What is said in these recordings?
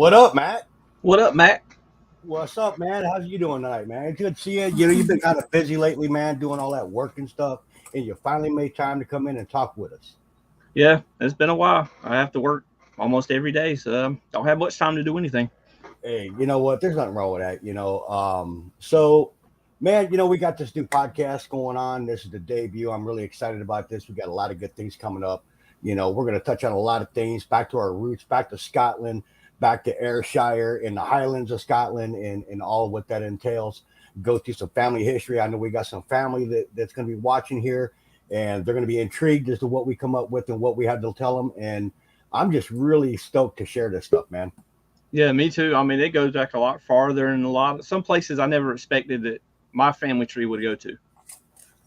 What up, Matt? What up, Mac? What's up, man? How's you doing tonight, man? Good to see you. You've been kind of busy lately, man, doing all that work and stuff, and you finally made time to come in and talk with us. Yeah, it's been a while. I have to work almost every day, so don't have much time to do anything. Hey, you know what? There's nothing wrong with that, So, man, we got this new podcast going on. This is the debut. I'm really excited about this. We got a lot of good things coming up. We're going to touch on a lot of things, back to our roots, back to Scotland, back to Ayrshire in the Highlands of Scotland, and all what that entails. Go through some family history. I know we got some family that's going to be watching here, and they're going to be intrigued as to what we come up with and what we have to tell them. And I'm just really stoked to share this stuff, man. Yeah, me too. I mean, it goes back a lot farther, and some places I never expected that my family tree would go to.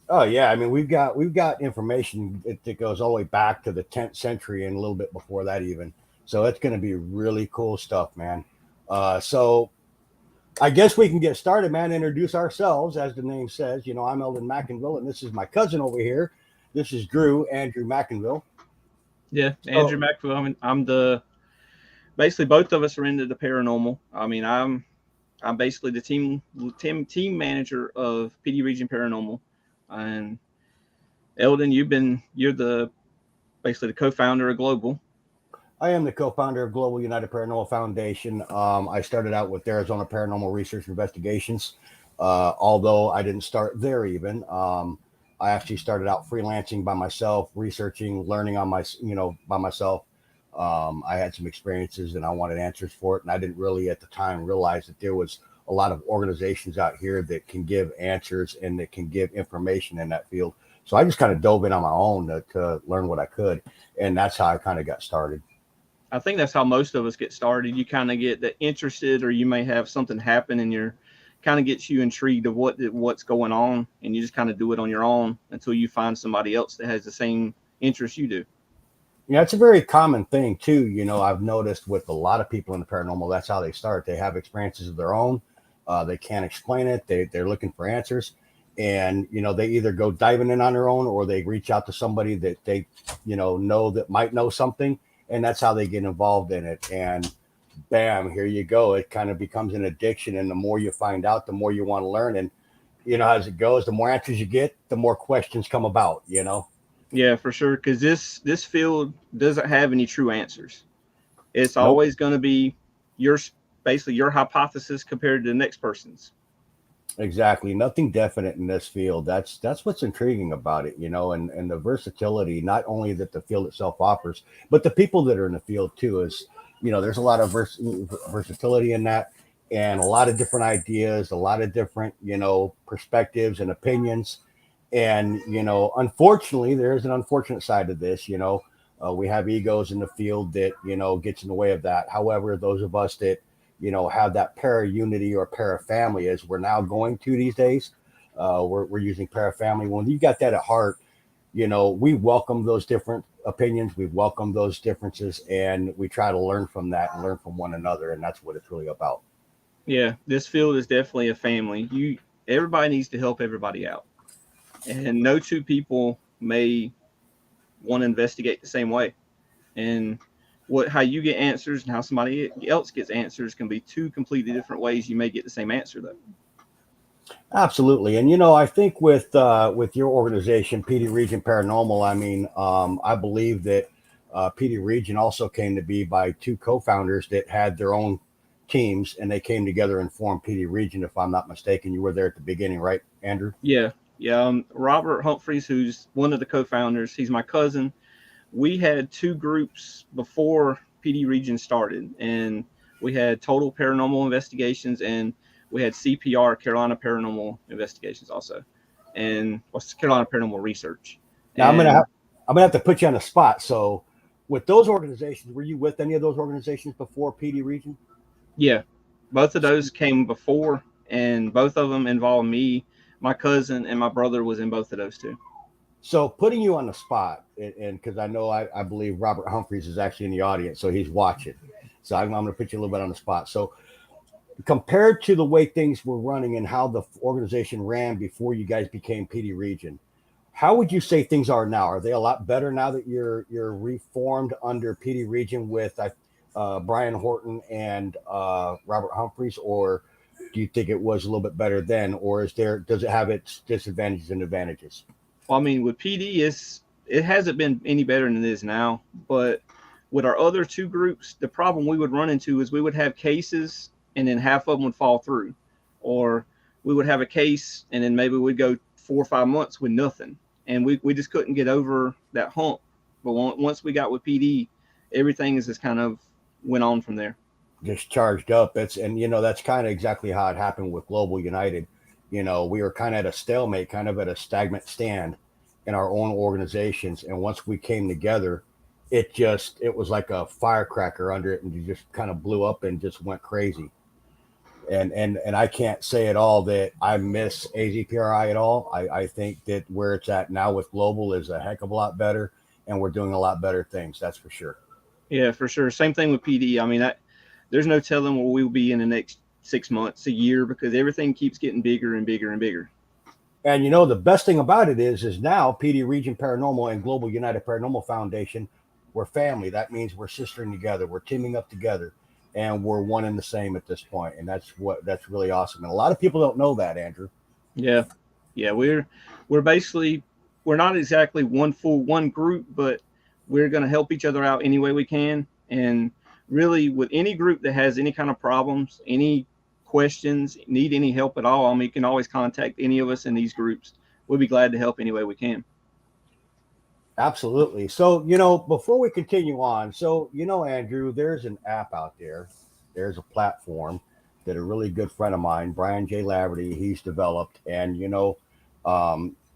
Oh yeah, I mean we've got information that goes all the way back to the 10th century and a little bit before that even. So it's going to be really cool stuff, man. So I guess we can get started, man. Introduce ourselves, as the name says. I'm Eldon McInville, and this is my cousin over here. This is Andrew McInville. Yeah, So Andrew McInville. I mean, I'm the basically both of us are into the paranormal. I mean, I'm basically the team manager of PD Region Paranormal, and Eldon, you're the basically the co-founder of Global. I am the co-founder of Global United Paranormal Foundation. I started out with Arizona Paranormal Research Investigations, although I didn't start there even. I actually started out freelancing by myself, researching, learning by myself. I had some experiences and I wanted answers for it, and I didn't really at the time realize that there was a lot of organizations out here that can give answers and that can give information in that field. So I just kind of dove in on my own to learn what I could, and that's how I kind of got started. I think that's how most of us get started. You kind of get interested, or you may have something happen, and you're kind of gets you intrigued of what's going on, and you just kind of do it on your own until you find somebody else that has the same interest you do. Yeah, it's a very common thing too. I've noticed with a lot of people in the paranormal, that's how they start. They have experiences of their own. They can't explain it. They're looking for answers, and they either go diving in on their own or they reach out to somebody that they know that might know something, and that's how they get involved in it. And bam, here you go. It kind of becomes an addiction, and the more you find out, the more you want to learn. And as it goes, the more answers you get, the more questions come about. Yeah, for sure. Because this field doesn't have any true answers. It's Nope. always going to be your basically your hypothesis compared to the next person's. Exactly. Nothing definite in this field. That's what's intriguing about it, and the versatility, not only that the field itself offers, but the people that are in the field too is, there's a lot of versatility in that, and a lot of different ideas, a lot of different, perspectives and opinions. And, unfortunately, there is an unfortunate side to this, we have egos in the field that, gets in the way of that. However, those of us that have that para unity or para family as we're now going to these days. We're using para family. When you got that at heart, we welcome those different opinions. We welcome those differences, and we try to learn from that and learn from one another. And that's what it's really about. Yeah, this field is definitely a family. Everybody needs to help everybody out, and no two people may want to investigate the same way. And how you get answers and how somebody else gets answers can be two completely different ways you may get the same answer though. Absolutely. And I think with your organization, PD Region Paranormal, I mean, I believe that PD Region also came to be by two co-founders that had their own teams, and they came together and formed PD Region. If I'm not mistaken, you were there at the beginning, right, Andrew? Yeah. Robert Humphreys, who's one of the co-founders, he's my cousin. We had two groups before PD Region started, and we had Total Paranormal Investigations, and we had CPR, Carolina Paranormal Investigations, also, and what's Carolina Paranormal Research. Now And I'm gonna have to put you on the spot. So, with those organizations, were you with any of those organizations before PD Region? yeah, both of those came before, and both of them involved me, my cousin, and my brother was in both of those too. So putting you on the spot, and because I know I believe Robert Humphreys is actually in the audience, so he's watching. So I'm going to put you a little bit on the spot. So compared to the way things were running and how the organization ran before you guys became PD Region, how would you say things are now? Are they a lot better now that you're reformed under PD Region with Brian Horton and Robert Humphreys, or do you think it was a little bit better then, or does it have its disadvantages and advantages? Well, I mean, with PD, it hasn't been any better than it is now. But with our other two groups, the problem we would run into is we would have cases and then half of them would fall through, or we would have a case and then maybe we'd go 4 or 5 months with nothing, and we just couldn't get over that hump. But once we got with PD, everything is just kind of went on from there. Just charged up. That's kind of exactly how it happened with Global United. We were kind of at a stalemate, kind of at a stagnant stand in our own organizations. And once we came together, it was like a firecracker under it, and it just kind of blew up and just went crazy. And I can't say at all that I miss AZPRI at all. I think that where it's at now with Global is a heck of a lot better, and we're doing a lot better things. That's for sure. Yeah, for sure. Same thing with PD. I mean, there's no telling where we'll be in the next 6 months, a year, because everything keeps getting bigger and bigger and bigger. And the best thing about it is now PD Region Paranormal and Global United Paranormal Foundation, we're family. That means we're sistering together. We're teaming up together, and we're one and the same at this point. And that's really awesome. And a lot of people don't know that, Andrew. Yeah. We're basically, we're not exactly one group, but we're going to help each other out any way we can. And really, with any group that has any kind of problems, any questions, need any help at all, I mean, you can always contact any of us in these groups. We'll be glad to help any way we can. Absolutely. So, before we continue on, Andrew, there's an app out there. There's a platform that a really good friend of mine, Brian J. Laverty, he's developed. And,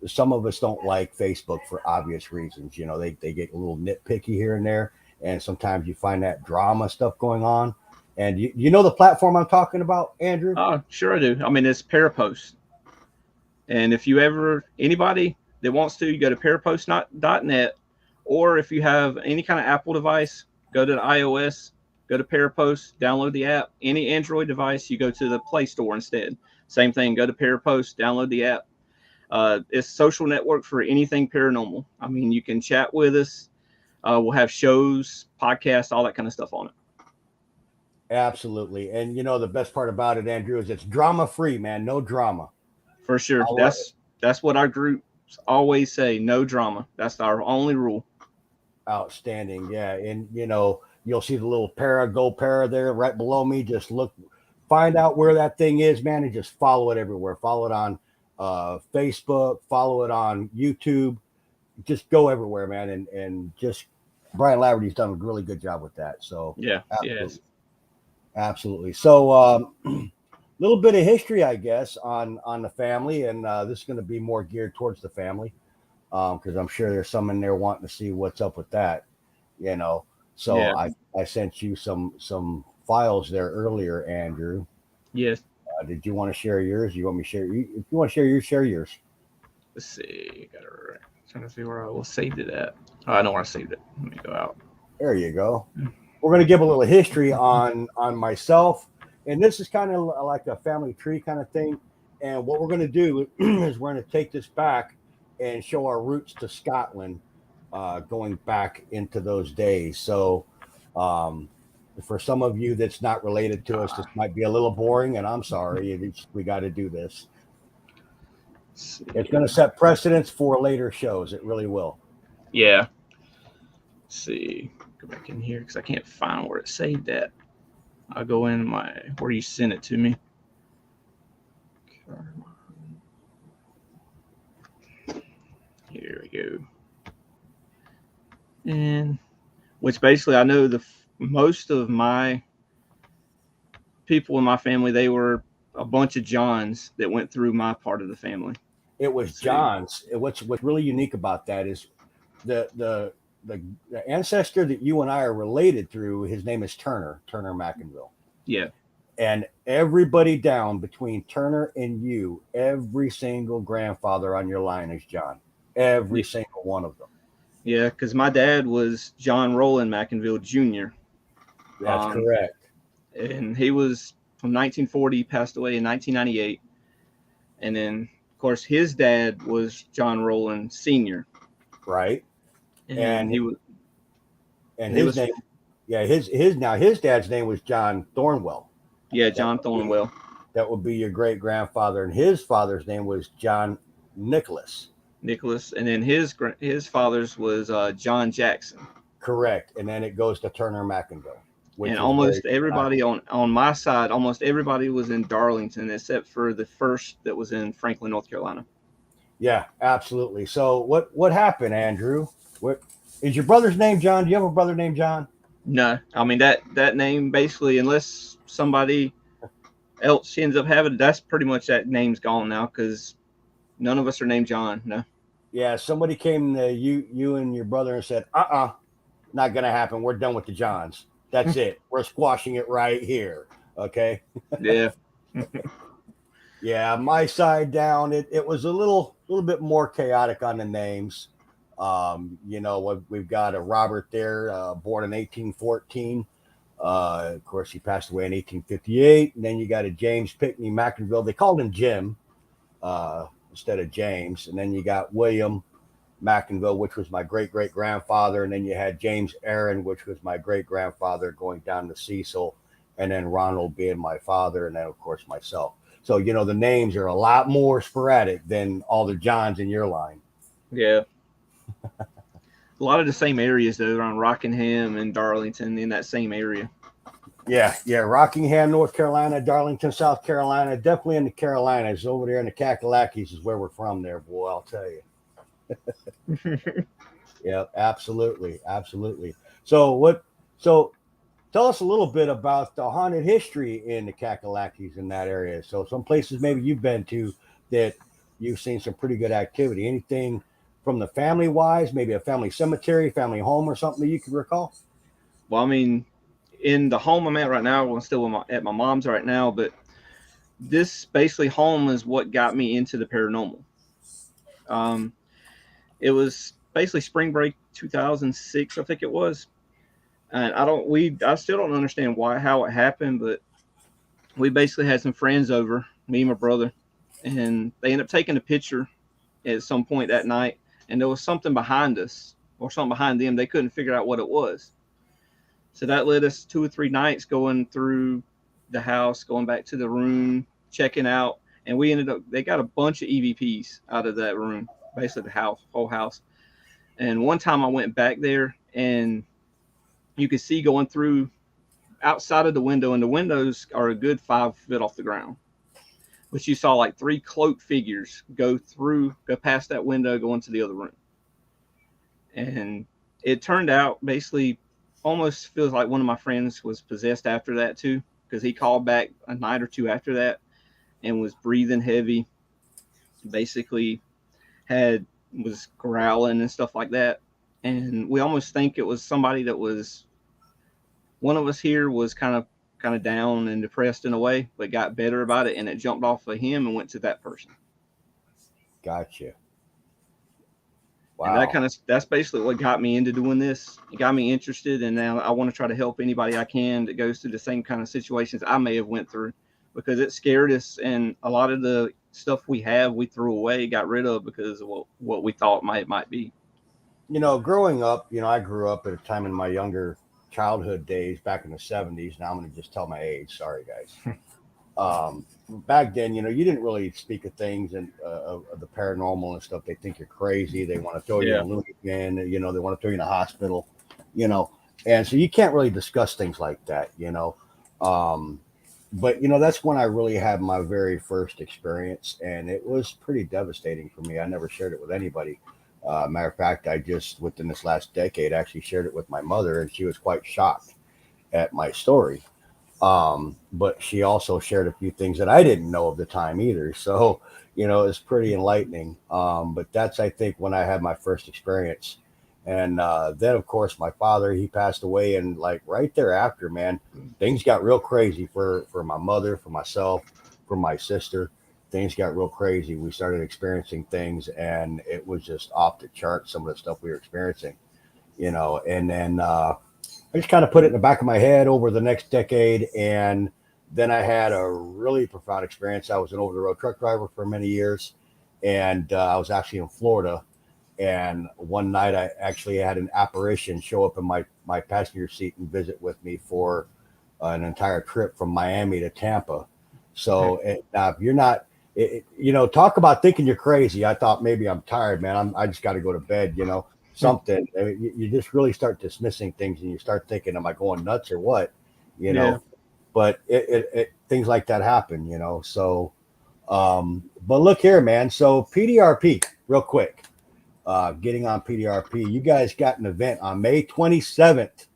some of us don't like Facebook for obvious reasons. They get a little nitpicky here and there. And sometimes you find that drama stuff going on. And you know the platform I'm talking about, Andrew? Oh, sure I do. I mean, it's Parapost. And if anybody that wants to, you go to parapost.net, or if you have any kind of Apple device, go to the iOS, go to Parapost, download the app. Any Android device, you go to the Play Store instead. Same thing, go to Parapost, download the app. It's a social network for anything paranormal. I mean, you can chat with us. We'll have shows, podcasts, all that kind of stuff on it. Absolutely. And the best part about it, Andrew, is it's drama free, man. No drama. For sure. That's what our groups always say. No drama. That's our only rule. Outstanding. Yeah. And you'll see the little gold para there right below me. Just find out where that thing is, man, and just follow it everywhere. Follow it on Facebook, follow it on YouTube. Just go everywhere, man. And just Brian Laverty's done a really good job with that. So yeah, absolutely. yes. Absolutely. So little bit of history, I guess, on the family, and this is going to be more geared towards the family, because I'm sure there's some in there wanting to see what's up with that, So yeah. I sent you some files there earlier, Andrew. Yes. Did you want to share yours? You want me to share? If you want to share yours, share yours. Let's see. Trying to see where I saved it at. Oh, I know where I saved it. Let me go out. There you go. We're going to give a little history on myself. And this is kind of like a family tree kind of thing. And what we're going to do is we're going to take this back and show our roots to Scotland, going back into those days. So for some of you that's not related to us, this might be a little boring, and I'm sorry. We got to do this. It's going to set precedents for later shows. It really will. Yeah. Let's see. Go back in here because I can't find where it's saved at. I'll go in where you sent it to me. Here we go. And which basically I know most of my people in my family, they were a bunch of Johns that went through my part of the family. It was Johns. What's really unique about that is the ancestor that you and I are related through, his name is Turner McInville. Yeah. And everybody down between Turner and you, every single grandfather on your line is John. Every single one of them. Yeah, because my dad was John Rowland McInville Jr. That's correct. And he was from 1940, passed away in 1998. And then, of course, his dad was John Rowland Sr. Right. And he was. And his name Yeah, his dad's name was John Thornwell. Yeah, That John would be Thornwell. that would be your great grandfather, and his father's name was John Nicholas. Nicholas, and then his father's was John Jackson. Correct. And then it goes to Turner McInville, And which is very almost everybody on my side, almost everybody was in Darlington except for the first that was in Franklin, North Carolina. yeah, absolutely. So what happened, Andrew? What is your brother's name, John? Do you have a brother named John? No, I mean that name basically, unless somebody else ends up having it, that's pretty much that name's gone now because none of us are named John. No. Yeah, somebody came to you and your brother and said, not gonna happen. We're done with the Johns. That's it. We're squashing it right here. Okay. Yeah. Yeah, my side down, it was a little bit more chaotic on the names. We've got a Robert there, born in 1814. Of course, he passed away in 1858. And then you got a James Pickney McInville. They called him Jim instead of James. And then you got William McInville, which was my great great grandfather. And then you had James Aaron, which was my great grandfather, going down to Cecil. And then Ronald being my father. And then, of course, myself. So, the names are a lot more sporadic than all the Johns in your line. Yeah. A lot of the same areas though, around Rockingham and Darlington, in that same area. Yeah. Rockingham, North Carolina, Darlington, South Carolina, definitely in the Carolinas. Over there in the Kakalakis is where we're from there, boy, I'll tell you. Yeah, absolutely. So tell us a little bit about the haunted history in the Kakalakis in that area. So some places maybe you've been to that you've seen some pretty good activity. Anything from the family wise, maybe a family cemetery, family home, or something that you can recall? Well, I mean, in the home I'm at right now, I'm still at my mom's right now, but this basically home is what got me into the paranormal. Um, it was basically spring break 2006, I think it was, and I still don't understand how it happened, but we basically had some friends over, me and my brother, and they ended up taking a picture at some point that night, and there was something behind us or something behind them. They couldn't figure out what it was. So that led us 2 or 3 nights going through the house, going back to the room, checking out, and they got a bunch of EVPs out of that room, basically the whole house. And one time I went back there and you could see going through outside of the window, and the windows are a good 5 feet off the ground. But you saw like 3 cloaked figures go past that window, go into the other room. And it turned out basically almost feels like one of my friends was possessed after that too, because he called back a night or two after that and was breathing heavy, basically was growling and stuff like that. And we almost think it was somebody that was one of us here was kind of down and depressed in a way, but got better about it, and it jumped off of him and went to that person. Gotcha. And Wow. that's basically what got me into doing this. It got me interested, and now I want to try to help anybody I can that goes through the same kind of situations I may have went through, because it scared us, and a lot of the stuff we threw away, got rid of because of what we thought might be. Growing up, I grew up at a time in my younger childhood days back in the 70s. Now I'm going to just tell my age. Sorry, guys. Back then, you didn't really speak of things and of the paranormal and stuff. They think you're crazy. They want to throw you in a lunatic bin. They want to throw you in a hospital, and so you can't really discuss things like that, but that's when I really had my very first experience, and it was pretty devastating for me. I never shared it with anybody. Matter of fact, I just within this last decade actually shared it with my mother, and she was quite shocked at my story. But she also shared a few things that I didn't know at the time either. So, it's pretty enlightening. But that's, I think, when I had my first experience. And then, of course, my father, he passed away. And like right thereafter, man, things got real crazy for my mother, for myself, for my sister. Things got real crazy. We started experiencing things, and it was just off the charts, some of the stuff we were experiencing, and then I just kind of put it in the back of my head over the next decade. And then I had a really profound experience. I was an over the road truck driver for many years, and I was actually in Florida. And one night I actually had an apparition show up in my my passenger seat and visit with me for an entire trip from Miami to Tampa. So now if you're not, talk about thinking you're crazy. I thought maybe I'm tired, man. I just got to go to bed, something. I mean, you just really start dismissing things and you start thinking, am I going nuts or what? Yeah. But things like that happen, So, but look here, man. So PDRP, real quick, getting on PDRP, you guys got an event on May 27th.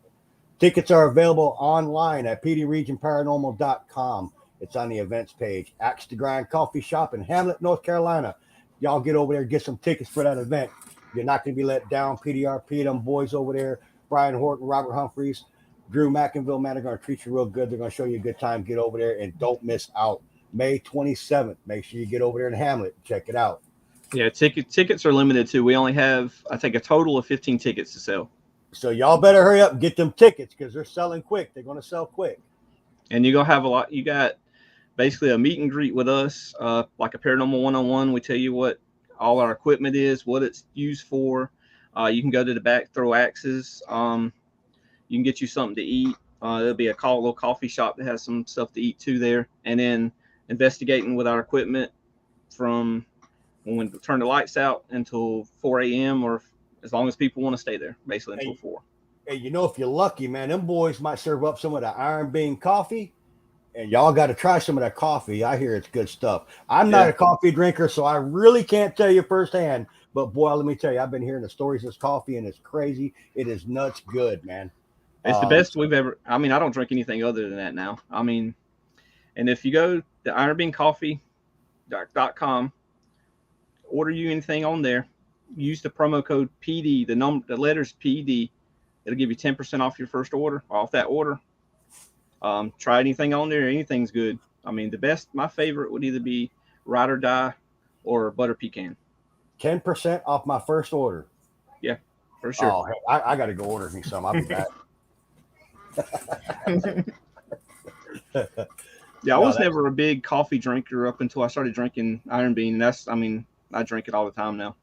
Tickets are available online at pdregionparanormal.com. It's on the events page. Axe to Grind Coffee Shop in Hamlet, North Carolina. Y'all get over there, get some tickets for that event. You're not going to be let down. PDRP, them boys over there, Brian Horton, Robert Humphreys, Drew McInville, man, they're going to treat you real good. They're going to show you a good time. Get over there and don't miss out. May 27th. Make sure you get over there in Hamlet. Check it out. Yeah, tickets are limited too. We only have, I think, a total of 15 tickets to sell. So y'all better hurry up and get them tickets because they're selling quick. They're going to sell quick. And you're going to have a lot. You got basically a meet and greet with us, like a paranormal one-on-one. We tell you what all our equipment is, what it's used for. You can go to the back, throw axes. You can get you something to eat. There'll be a little coffee shop that has some stuff to eat too there. And then investigating with our equipment from when we turn the lights out until 4 a.m. or as long as people want to stay there, basically until 4. Hey, if you're lucky, man, them boys might serve up some of the Iron Bean coffee, and y'all got to try some of that coffee. I hear it's good stuff. I'm not a coffee drinker, so I really can't tell you firsthand. But boy, let me tell you, I've been hearing the stories of this coffee, and it's crazy. It is nuts good, man. It's the best we've ever. I mean, I don't drink anything other than that now. I mean, and if you go to ironbeancoffee.com, order you anything on there, use the promo code PD, the letters PD. It'll give you 10% off your first order, off that order. Try anything on there. Anything's good. I mean, my favorite would either be Ride or Die or Butter Pecan. 10% off my first order. Yeah, for sure. Oh, hey, I got to go order me some. I'll be back. Yeah, I was never a big coffee drinker up until I started drinking Iron Bean. I drink it all the time now.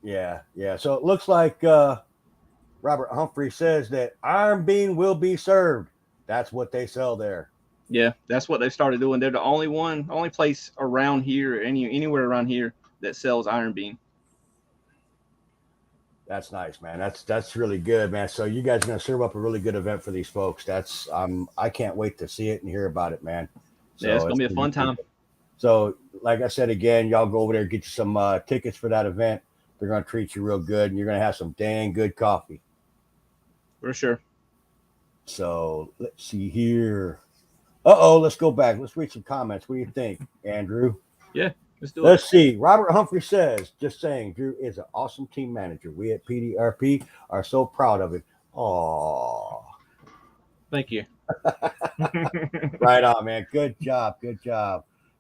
Yeah. So it looks like Robert Humphrey says that Iron Bean will be served. That's what they sell there. Yeah, that's what they started doing. They're the only place around here, anywhere around here that sells Iron Bean. That's nice, man. That's really good, man. So you guys are gonna serve up a really good event for these folks. I can't wait to see it and hear about it, man. So yeah, it's gonna be a fun time. So, like I said again, y'all go over there, get you some tickets for that event. They're gonna treat you real good, and you're gonna have some dang good coffee. For sure. So let's see here. Let's go back. Let's read some comments. What do you think, Andrew? Yeah. Let's see. Robert Humphrey says, just saying, Drew is an awesome team manager. We at PDRP are so proud of it. Oh, thank you. Right on, man. Good job.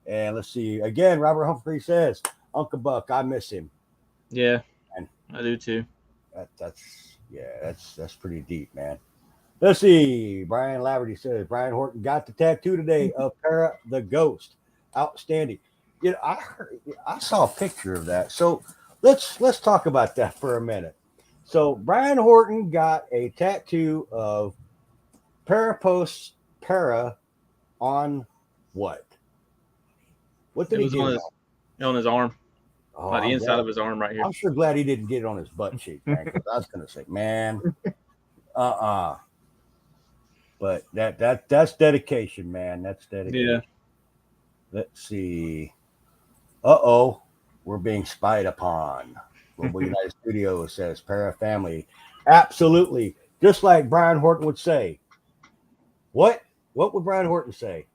And let's see. Again, Robert Humphrey says, Uncle Buck, I miss him. Yeah, and I do too. That's pretty deep, man. Let's see. Brian Laverty says, Brian Horton got the tattoo today of Para the Ghost. Outstanding. I saw a picture of that. So let's talk about that for a minute. So Brian Horton got a tattoo of Para on what? What did he get? On his arm. On the inside of his arm right here. I'm sure glad he didn't get it on his butt cheek, man, because I was gonna say, man, But that's dedication, man. That's dedication. Yeah. Let's see. We're being spied upon. Global United Studios says Para family. Absolutely. Just like Brian Horton would say. What would Brian Horton say?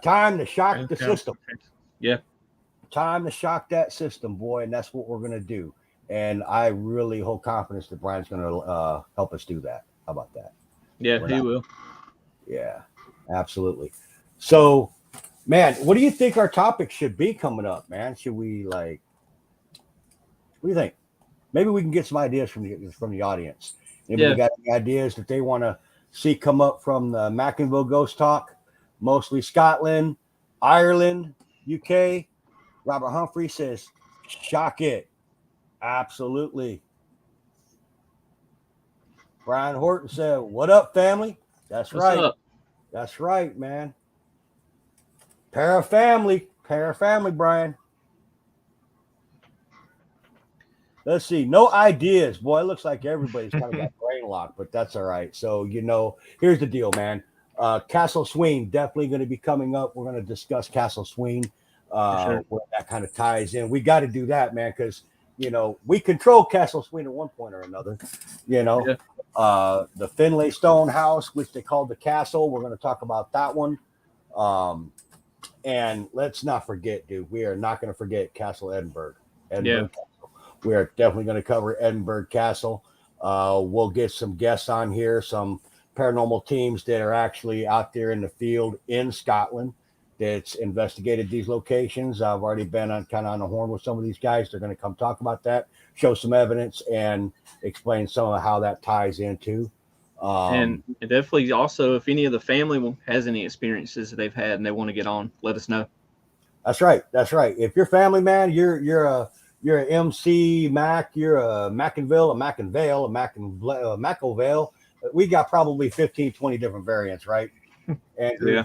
Time to shock the system. Yeah. Time to shock that system, boy, and that's what we're going to do. And I really hold confidence that Brian's going to help us do that. How about that? Yeah, he will. Yeah, absolutely. So, man, what do you think our topic should be coming up, man? Should we what do you think? Maybe we can get some ideas from the audience. Maybe we got any ideas that they want to see come up from the McInville Ghost Talk, mostly Scotland, Ireland, UK. Robert Humphrey says, shock it. Absolutely. Brian Horton said, "What up, family?" That's What's right. up? That's right, man. Pair of family, Brian. Let's see. No ideas. Boy, it looks like everybody's kind of got brain locked, but that's all right. So, here's the deal, man. Castle Swing definitely going to be coming up. We're going to discuss Castle Swing, For sure. where that kind of ties in. We got to do that, man, because, we control Castle Swing at one point or another. You know, Yeah. the Finlay Stone House, which they called the Castle. We're going to talk about that one. And let's not forget, dude, we are not going to forget Castle Edinburgh. Yeah. We are definitely going to cover Edinburgh Castle. We'll get some guests on here, some paranormal teams that are actually out there in the field in Scotland that's investigated these locations. I've already been on the horn with some of these guys. They're going to come talk about that, show some evidence, and explain some of how that ties into. And definitely also, if any of the family has any experiences that they've had and they want to get on, let us know. That's right. That's right. If you're family, man, you're an MC Mac, you're a McInville, a McInville. We got probably 15, 20 different variants, right? And Yeah.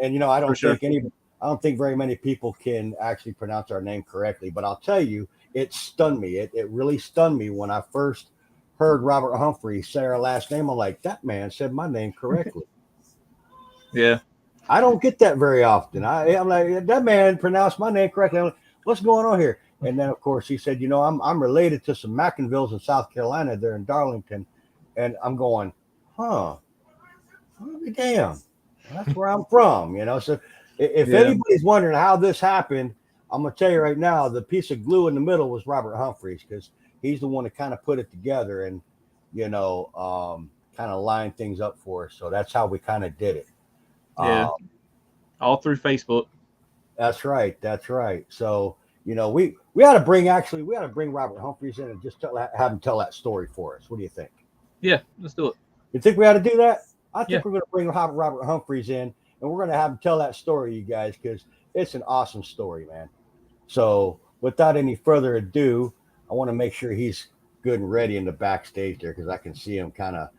And I don't For sure. I don't think very many people can actually pronounce our name correctly. But I'll tell you, it stunned me. It really stunned me when I first heard Robert Humphrey say our last name. I'm like, that man said my name correctly. Yeah. I don't get that very often. I'm like, that man pronounced my name correctly. I'm like, what's going on here? And then, of course, he said, I'm related to some McInvilles in South Carolina. They're in Darlington. And I'm going, huh? Damn. That's where I'm from, So if anybody's wondering how this happened, I'm going to tell you right now, the piece of glue in the middle was Robert Humphreys, because he's the one that kind of put it together and, kind of lined things up for us. So that's how we kind of did it. Yeah. All through Facebook. That's right. That's right. So, we ought to bring Robert Humphreys in and just have him tell that story for us. What do you think? Yeah, let's do it. You think we ought to do that? I think Yeah. we're going to bring Robert Humphreys in, and we're going to have him tell that story, you guys, because it's an awesome story, man. So, without any further ado, I want to make sure he's good and ready in the backstage there, because I can see him kind of,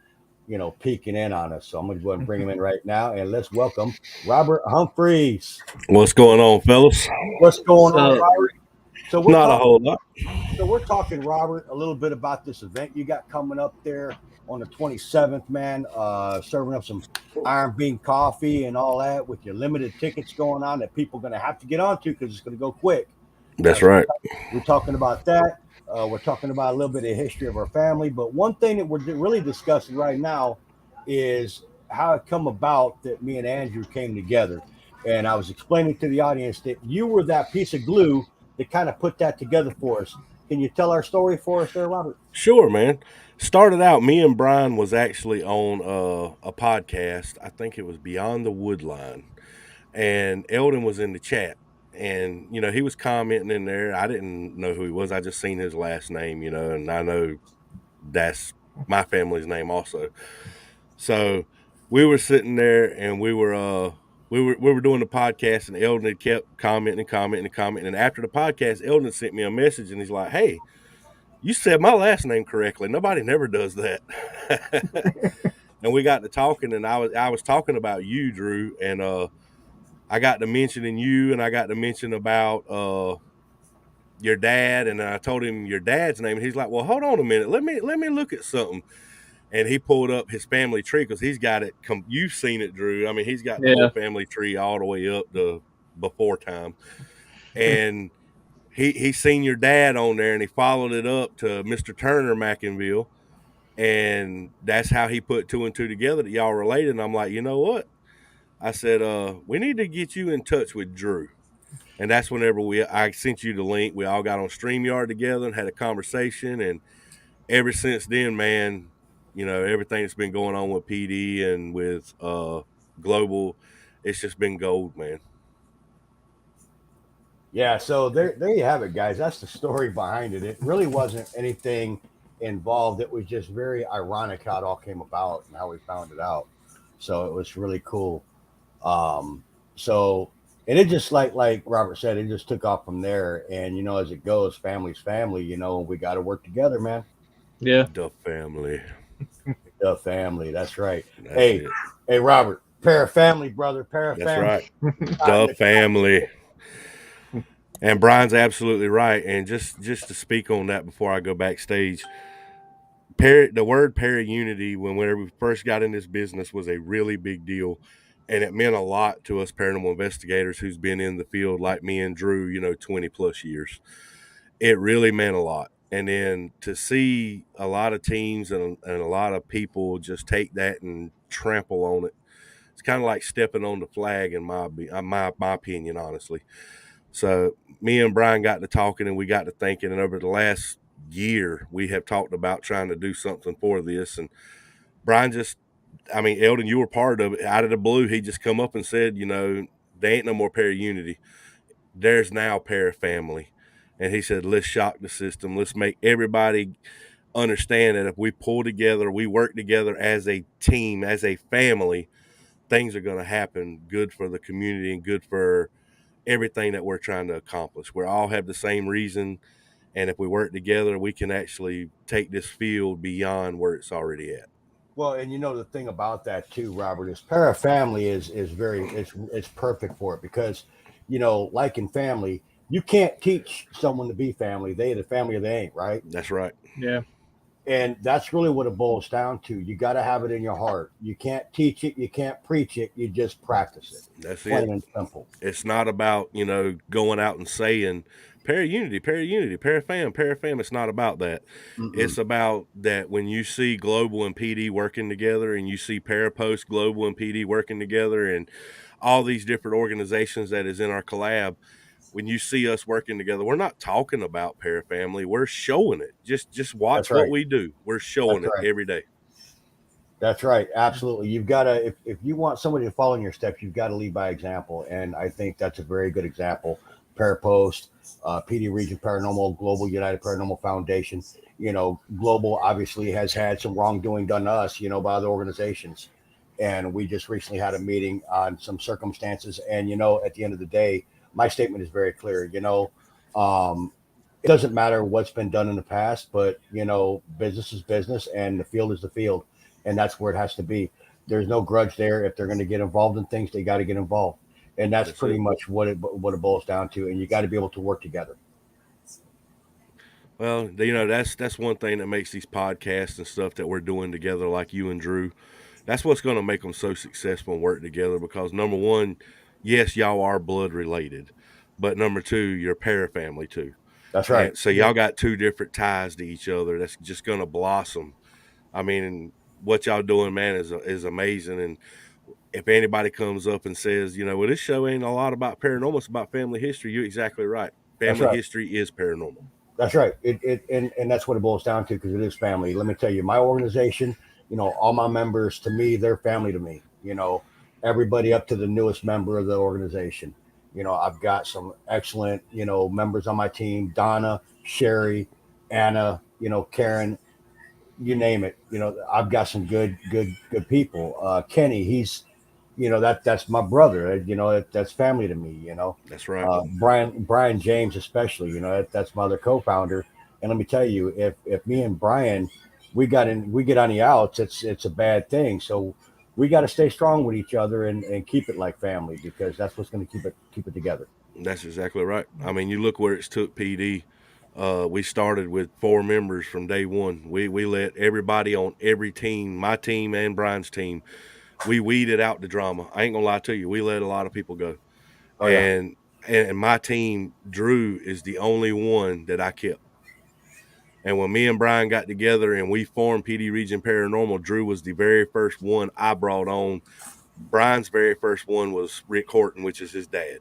peeking in on us. So I'm going to go ahead and bring him in right now, and let's welcome Robert Humphreys. What's going on, fellas? What's going on, Robert? So Not a whole lot. So we're talking, Robert, a little bit about this event you got coming up there on the 27th, man. Serving up some Iron Bean coffee and all that with your limited tickets going on that people are going to have to get onto because it's going to go quick. That's right. We're talking about that. We're talking about a little bit of history of our family. But one thing that we're really discussing right now is how it come about that me and Andrew came together. And I was explaining to the audience that you were that piece of glue that kind of put that together for us. Can you tell our story for us there, Robert? Sure, man. Started out, me and Brian was actually on a podcast. I think it was Beyond the Woodline. And Eldon was in the chat. And, he was commenting in there. I didn't know who he was. I just seen his last name, and I know that's my family's name also. So we were sitting there and we were doing the podcast, and Eldon had kept commenting. And after the podcast, Eldon sent me a message and he's like, "Hey, you said my last name correctly. Nobody never does that." And we got to talking, and I was talking about you, Drew, and I got to mentioning you, and I got to mention about your dad, and I told him your dad's name, and he's like, "Well, hold on a minute. Let me look at something." And he pulled up his family tree because he's got it. You've seen it, Drew. I mean, he's got the whole family tree all the way up to before time. And he seen your dad on there, and he followed it up to Mr. Turner McInville. And that's how he put two and two together that y'all related. And I'm like, you know what? I said, we need to get you in touch with Drew. And that's whenever I sent you the link. We all got on StreamYard together and had a conversation. And ever since then, man, everything that's been going on with PD and with Global, it's just been gold, man. Yeah, so there you have it, guys. That's the story behind it. It really wasn't anything involved. It was just very ironic how it all came about and how we found it out. So it was really cool. And it just like Robert said, it just took off from there. And as it goes, family's family. We got to work together, man. Yeah, the family. The family. That's right. That's Hey, it. hey, Robert. Parafamily, brother. That's Parafamily. right. The family. And Brian's absolutely right. And just to speak on that before I go backstage, the word para-unity, whenever we first got in this business, was a really big deal. And it meant a lot to us paranormal investigators who's been in the field like me and Drew, 20 plus years. It really meant a lot. And then to see a lot of teams and a lot of people just take that and trample on it, it's kind of like stepping on the flag in my opinion, honestly. So me and Brian got to talking and we got to thinking, and over the last year we have talked about trying to do something for this. And Brian Eldon, you were part of it. Out of the blue, he just come up and said, there ain't no more para-unity. There's now para-family. And he said, let's shock the system. Let's make everybody understand that if we pull together, we work together as a team, as a family, things are going to happen good for the community and good for everything that we're trying to accomplish. We all have the same reason. And if we work together, we can actually take this field beyond where it's already at. Well, and the thing about that too, Robert, is parafamily is very it's perfect for it because, like in family, you can't teach someone to be family. They the family or they ain't, right? That's right. Yeah. And that's really what it boils down to. You got to have it in your heart. You can't teach it. You can't preach it. You just practice it. That's Plain it. and simple. It's not about, going out and saying para-unity, parafam. It's not about that. Mm-mm. It's about that when you see Global and PD working together and you see Parapost, Global and PD working together and all these different organizations that is in our collab, when you see us working together, we're not talking about parafamily. We're showing it. Just watch That's right. what we do. We're showing That's it right. every day. That's right. Absolutely. You've got to, if you want somebody to follow in your steps, you've got to lead by example. And I think that's a very good example. Parapost, PD Region Paranormal, Global United Paranormal Foundation. Global obviously has had some wrongdoing done to us, by other organizations. And we just recently had a meeting on some circumstances. And, at the end of the day, my statement is very clear. It doesn't matter what's been done in the past, but, business is business and the field is the field. And that's where it has to be. There's no grudge there. If they're going to get involved in things, they got to get involved. And that's pretty much what it boils down to. And you got to be able to work together. Well, that's one thing that makes these podcasts and stuff that we're doing together, like you and Drew. That's what's going to make them so successful and work together because, number one, yes, y'all are blood related. But number two, you're parafamily too. That's right. And so y'all got two different ties to each other that's just going to blossom. I mean, what y'all doing, man, is amazing. And if anybody comes up and says, well, this show ain't a lot about paranormal, it's about family history, you're exactly right. Family history is paranormal. That's right. And that's what it boils down to because it is family. Let me tell you, my organization, all my members, to me, they're family to me. Everybody up to the newest member of the organization. I've got some excellent, members on my team, Donna, Sherry, Anna, Karen, you name it. I've got some good people. Kenny, he's, that's my brother. That's family to me. That's right. Brian James, especially. That's my other co-founder. And let me tell you, if me and Brian, we get on the outs, it's a bad thing. So we got to stay strong with each other and keep it like family because that's what's going to keep it together. That's exactly right. I mean, you look where it's took PD. We started with 4 members from day one. We let everybody on every team, my team and Brian's team, we weeded out the drama. I ain't gonna lie to you. We let a lot of people go. Oh, yeah. And my team, Drew, is the only one that I kept. And when me and Brian got together and we formed PD Region Paranormal, Drew was the very first one I brought on. Brian's very first one was Rick Horton, which is his dad.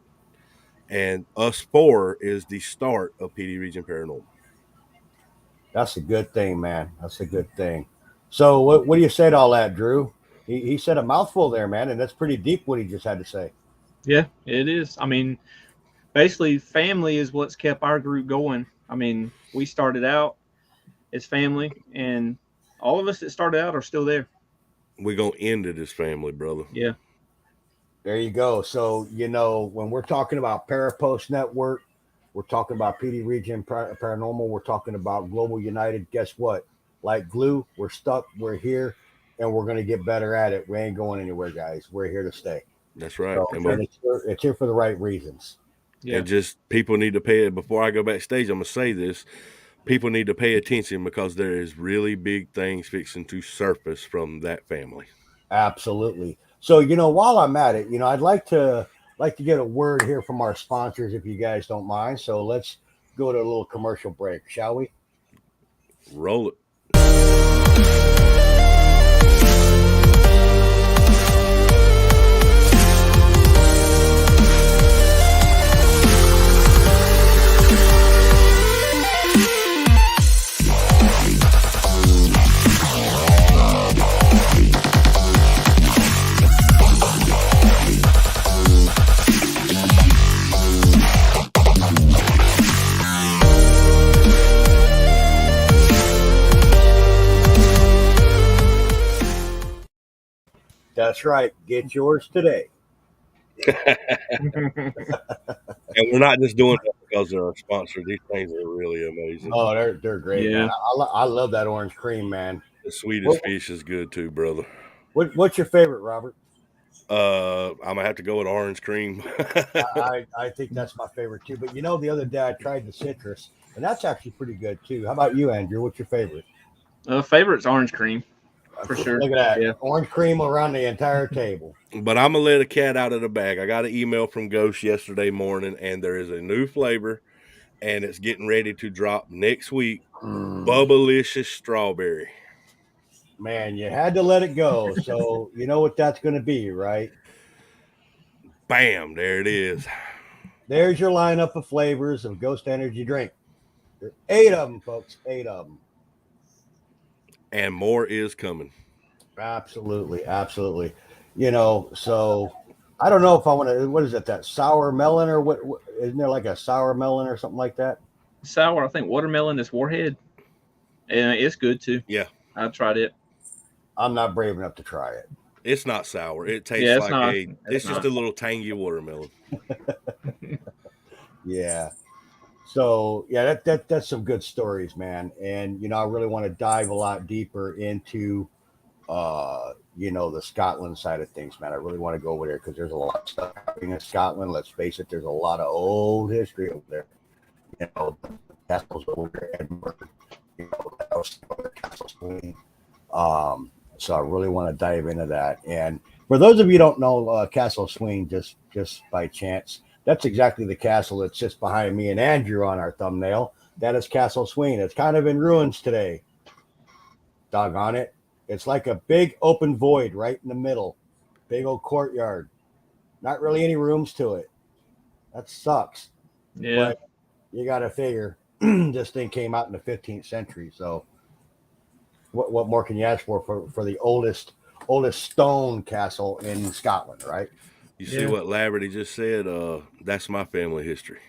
And us 4 is the start of PD Region Paranormal. That's a good thing, man. That's a good thing. So what do you say to all that, Drew? He said a mouthful there, man, and that's pretty deep what he just had to say. Yeah, it is. I mean, basically, family is what's kept our group going. I mean, we started out as family, and all of us that started out are still there. We're going to end it as family, brother. Yeah. There you go. So, when we're talking about Parapost Network, we're talking about PD Region Paranormal, we're talking about Global United. Guess what? Like glue, we're stuck. We're here. and we're going to get better at it. We ain't going anywhere, guys. We're here to stay. That's right. So, and it's here for the right reasons. And just people need to pay it. Before I go backstage, I'm going to say this. People need to pay attention because there is really big things fixing to surface from that family. Absolutely. So, while I'm at it, I'd like to get a word here from our sponsors, if you guys don't mind. So let's go to a little commercial break, shall we? Roll it. That's right. Get yours today. And we're not just doing that because they're our sponsor. These things are really amazing. Oh, they're great. Yeah. Man. I love that orange cream, man. The Swedish fish is good too, brother. What's your favorite, Robert? I'm gonna have to go with orange cream. I think that's my favorite too. But the other day I tried the citrus, and that's actually pretty good too. How about you, Andrew? What's your favorite? Favorite's orange cream. For sure. Look at that. Yeah. Orange cream around the entire table. But I'm going to let a cat out of the bag. I got an email from Ghost yesterday morning, and there is a new flavor, and it's getting ready to drop next week. Bubblicious strawberry. Man, you had to let it go. So you know what that's going to be, right? Bam, there it is. There's your lineup of flavors of Ghost Energy drink. There's 8 of them, folks. 8 of them. And more is coming. Absolutely. So I don't know if I want to, what is it, that sour melon or what isn't there like a sour melon or something like that? Sour, I think watermelon is Warhead. And it's good too. Yeah. I've tried it. I'm not brave enough to try it. It's not sour. It tastes it's just not. a little tangy watermelon. Yeah. So yeah, that's some good stories, man. And I really want to dive a lot deeper into the Scotland side of things, man. I really want to go over there because there's a lot of stuff happening in Scotland. Let's face it, there's a lot of old history over there. The castles over there, Edinburgh, Castle Swing. So I really want to dive into that. And for those of you who don't know Castle Swing, just by chance, that's exactly the castle that sits behind me and Andrew on our thumbnail. That is Castle Swing. It's kind of in ruins today. Doggone it. It's like a big open void right in the middle. Big old courtyard. Not really any rooms to it. That sucks. Yeah. But you got to figure this thing came out in the 15th century. So what more can you ask for the oldest stone castle in Scotland, right? You see what Laverty just said? That's my family history.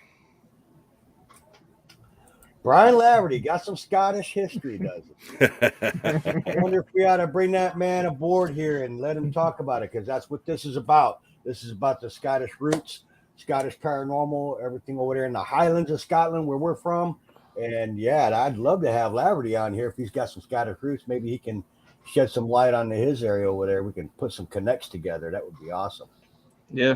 Brian Laverty got some Scottish history, does it? I wonder if we ought to bring that man aboard here and let him talk about it, because that's what this is about. This is about the Scottish roots, Scottish paranormal, everything over there in the Highlands of Scotland where we're from. And yeah, I'd love to have Laverty on here if he's got some Scottish roots. Maybe he can shed some light on his area over there. We can put some connects together. That would be awesome. Yeah,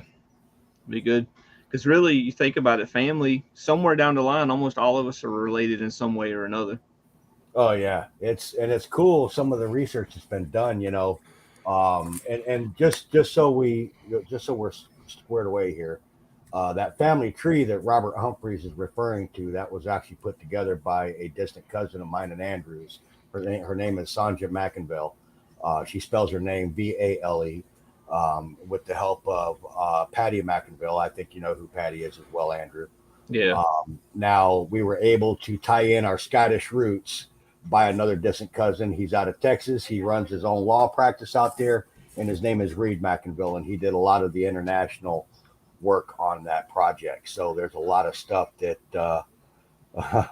be good. Because really, you think about it, family, somewhere down the line, almost all of us are related in some way or another. Oh yeah, it's cool. Some of the research that's been done, and just so we're squared away here, that family tree that Robert Humphreys is referring to, that was actually put together by a distant cousin of mine and Andrew's. Her name is Sanja McInville. She spells her name Vale. With the help of Patty McInville. I think you know who Patty is as well, Andrew. Yeah. Now we were able to tie in our Scottish roots by another distant cousin. He's out of Texas. He runs his own law practice out there, and his name is Reed McInville, and he did a lot of the international work on that project. So there's a lot of stuff that I'm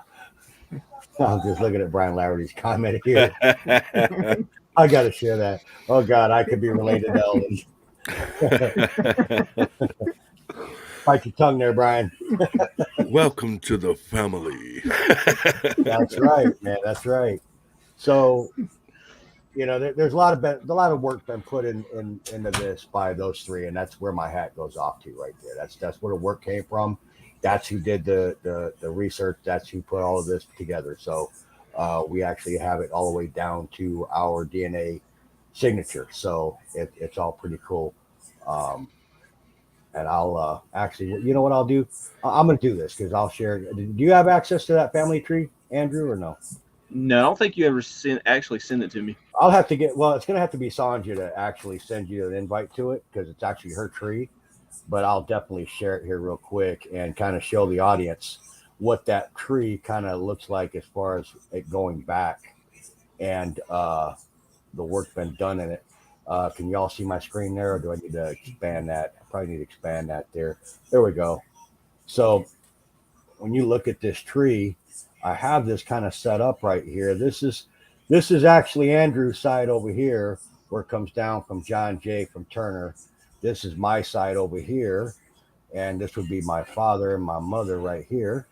just looking at Brian Laverty's comment here. I got to share that. Oh, God, I could be related to Elvis. Bite your tongue there, Brian. Welcome to the family. That's right, man. That's right. So there's a lot of work been put into this by those three, and that's where my hat goes off to right there. That's where the work came from. That's who did the research. That's who put all of this together. So we actually have it all the way down to our DNA signature. So it's all pretty cool. Um, and I'll actually, you know what I'll do? I'm going to do this because I'll share. Do you have access to that family tree, Andrew, or no? No, I don't think you ever actually send it to me. I'll have to well, it's going to have to be Sanja to actually send you an invite to it because it's actually her tree. But I'll definitely share it here real quick and kind of show the audience what that tree kind of looks like as far as it going back and the work been done in it. Can y'all see my screen there, or do I need to expand that? I probably need to expand that there. There we go. So when you look at this tree, I have this kind of set up right here. This is actually Andrew's side over here, where it comes down from John J. from Turner. This is my side over here, and this would be my father and my mother right here.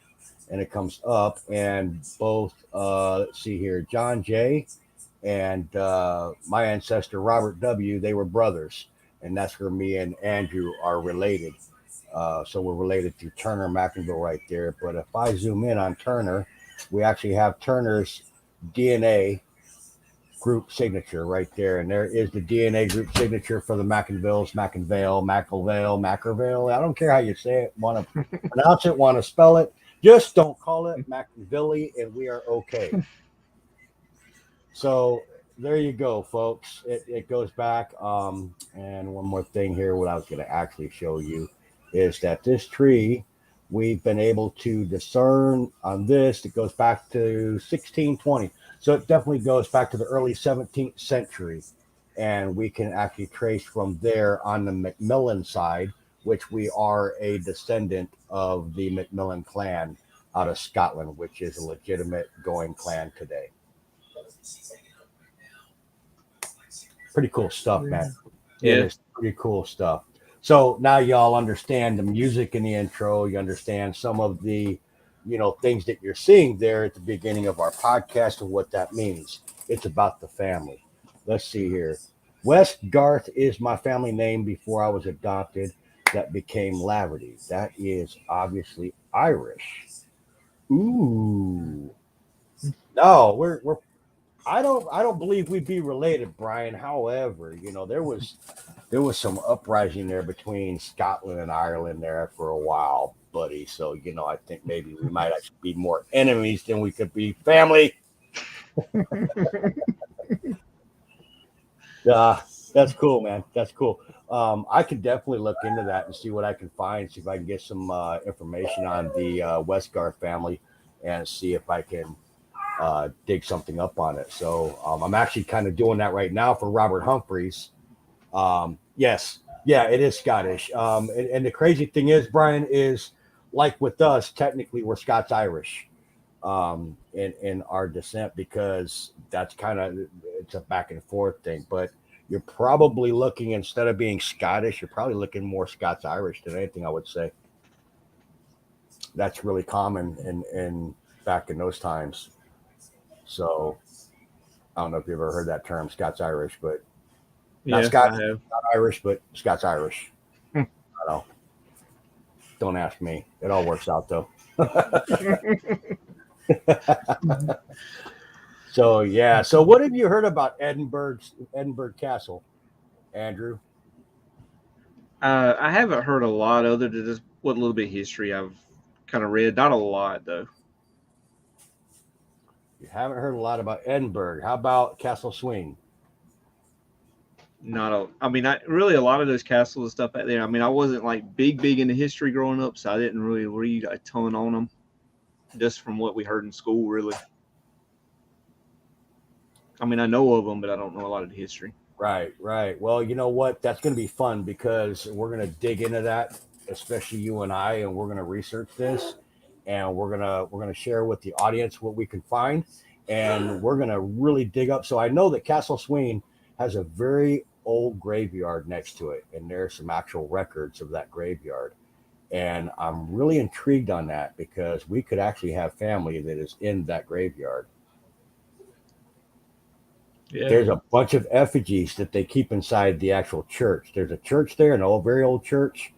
And it comes up, and both, let's see here, John J. and my ancestor Robert W. They were brothers, and that's where me and Andrew are related. So we're related to Turner McInville right there. But if I zoom in on Turner, we actually have Turner's DNA group signature right there, and there is the DNA group signature for the McInvilles, Mackerville. I don't care how you say it, want to pronounce it, want to spell it, just don't call it McInville, and we are okay. So there you go, folks. It goes back. And one more thing here, what I was going to actually show you is that this tree, we've been able to discern on this. It goes back to 1620. So it definitely goes back to the early 17th century. And we can actually trace from there on the Macmillan side, which we are a descendant of the Macmillan clan out of Scotland, which is a legitimate going clan today. Pretty cool stuff, man. Yeah. It is pretty cool stuff. So now y'all understand the music in the intro. You understand some of the, things that you're seeing there at the beginning of our podcast and what that means. It's about the family. Let's see here. West Garth is my family name before I was adopted. That became Laverty. That is obviously Irish. Ooh. No, we're I don't believe we'd be related, Brian. However, there was some uprising there between Scotland and Ireland there for a while, buddy. So, I think maybe we might actually be more enemies than we could be family. That's cool, man. That's cool. I could definitely look into that and see what I can find, see if I can get some information on the Westgarth family and see if I can dig something up on it. So I'm actually kind of doing that right now for Robert Humphreys. Yes. Yeah, it is Scottish. And the crazy thing is, Brian, is like with us, technically we're Scots-Irish in our descent, because that's it's a back and forth thing. But you're probably looking, instead of being Scottish, you're probably looking more Scots-Irish than anything, I would say. That's really common in back in those times. So I don't know if you ever heard that term, Scots-Irish, but not Scottish, not Irish, but Scots-Irish. I know. Don't ask me. It all works out though. So yeah. So what have you heard about Edinburgh Castle, Andrew? I haven't heard a lot other than just what little bit of history I've kind of read. Not a lot though. You haven't heard a lot about Edinburgh. How about Castle Swing? Really a lot of those castles and stuff out there. I wasn't like big into history growing up, so I didn't really read a ton on them, just from what we heard in school, really. I know of them, but I don't know a lot of the history. Right. Well, you know what? That's going to be fun because we're going to dig into that, especially you and I, and we're going to research this, and we're going to share with the audience what we can find, and we're going to really dig up. So I know that Castle Sween has a very old graveyard next to it, and there's some actual records of that graveyard. And I'm really intrigued on that because we could actually have family that is in that graveyard. Yeah. There's a bunch of effigies that they keep inside the actual church. There's a church there, an old, very old church,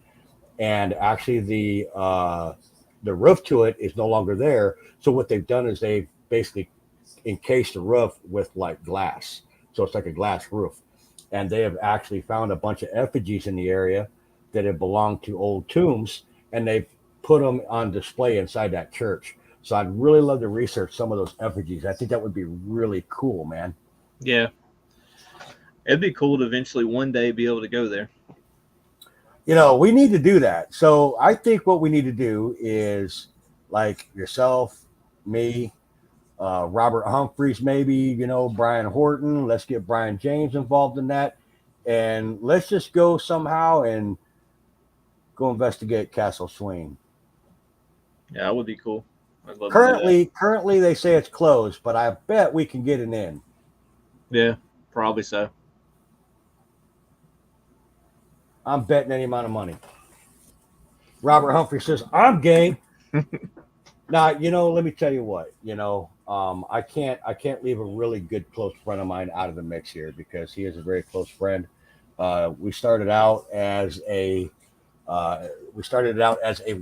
and actually the roof to it is no longer there. So what they've done is they've basically encased the roof with like glass, so it's like a glass roof. And they have actually found a bunch of effigies in the area that have belonged to old tombs, and they've put them on display inside that church. So I'd really love to research some of those effigies. I think that would be really cool, man. Yeah. It'd be cool to eventually one day be able to go there. We need to do that. So I think what we need to do is like yourself, me, Robert Humphreys, maybe, Brian Horton. Let's get Brian James involved in that. And let's just go somehow and go investigate Castle Swing. Yeah, that would be cool. I'd love to Currently they say it's closed, but I bet we can get it in. Yeah, probably so. I'm betting any amount of money. Robert Humphrey says, I'm game. Now, let me tell you what, I can't leave a really good close friend of mine out of the mix here because he is a very close friend. We started out as a